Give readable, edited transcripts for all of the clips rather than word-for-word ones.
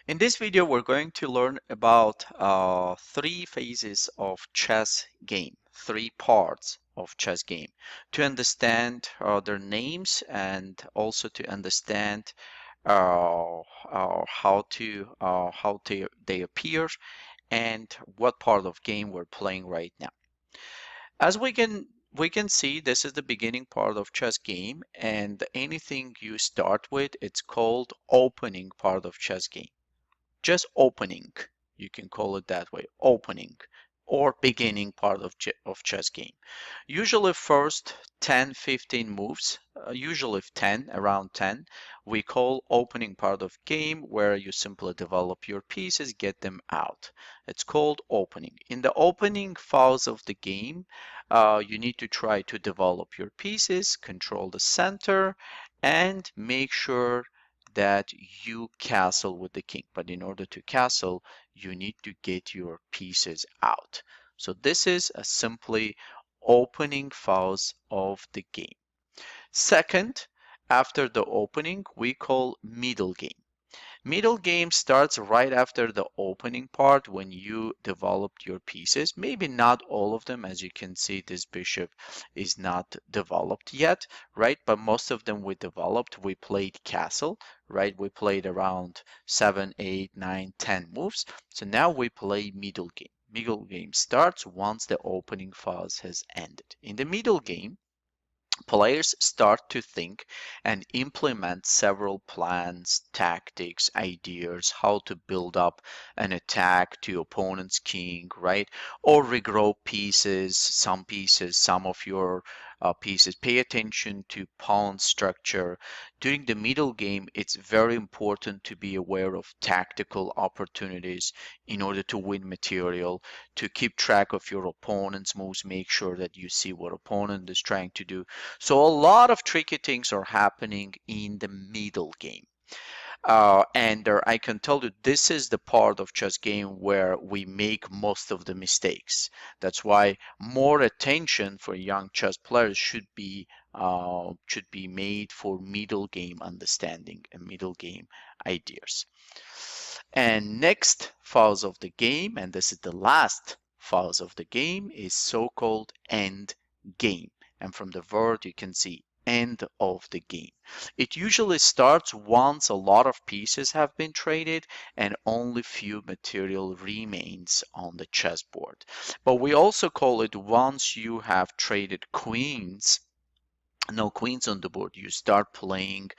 In this video, we're going to learn about three phases of chess game, three parts of chess game, to understand their names and also to understand how they appear and what part of game we're playing right now. As we can see, this is the beginning part of chess game, and anything you start with, it's called opening part of chess game. Just opening, you can call it that way, opening or beginning part of chess game. Usually first 10-15 moves, usually 10, around 10, we call opening part of game, where you simply develop your pieces, get them out. It's called opening. In the opening phase of the game, you need to try to develop your pieces, control the center, and make sure that you castle with the king. But in order to castle, you need to get your pieces out. So this is a simply opening phase of the game. Second, after the opening, we call middle game. Middle game starts right after the opening part, when you developed your pieces. Maybe not all of them. As you can see, this bishop is not developed yet, right? But most of them we developed. We played castle, right? We played around 7, 8, 9, 10 moves. So now we play middle game. Middle game starts once the opening phase has ended. In the middle game, players start to think and implement several plans, tactics, ideas, how to build up an attack to opponent's king, right? Or regrow pieces, some of your pieces. Pay attention to pawn structure. During the middle game, it's very important to be aware of tactical opportunities in order to win material, to keep track of your opponent's moves, make sure that you see what opponent is trying to do. So a lot of tricky things are happening in the middle game. And I can tell you, this is the part of chess game where we make most of the mistakes. That's why more attention for young chess players should be made for middle game understanding and middle game ideas. And next phase of the game, and this is the last phase of the game, is so-called end game. And from the word you can see end of the game. It usually starts once a lot of pieces have been traded and only few material remains on the chessboard. But we also call it once you have traded queens, no queens on the board, you start playing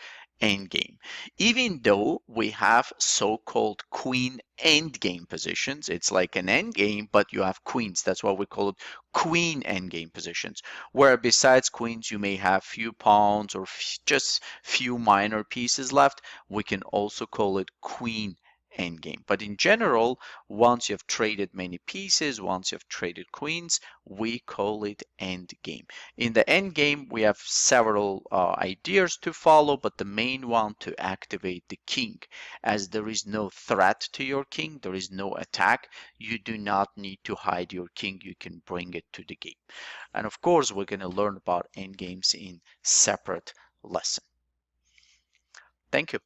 endgame. Even though we have so-called queen endgame positions, it's like an endgame, but you have queens. That's why we call it queen endgame positions, where besides queens, you may have few pawns or just few minor pieces left. We can also call it queen endgame. But in general, once you've traded many pieces, once you've traded queens, we call it endgame. In the endgame, we have several ideas to follow, but the main one to activate the king. As there is no threat to your king, there is no attack, you do not need to hide your king, you can bring it to the game. And of course, we're going to learn about endgames in separate lesson. Thank you.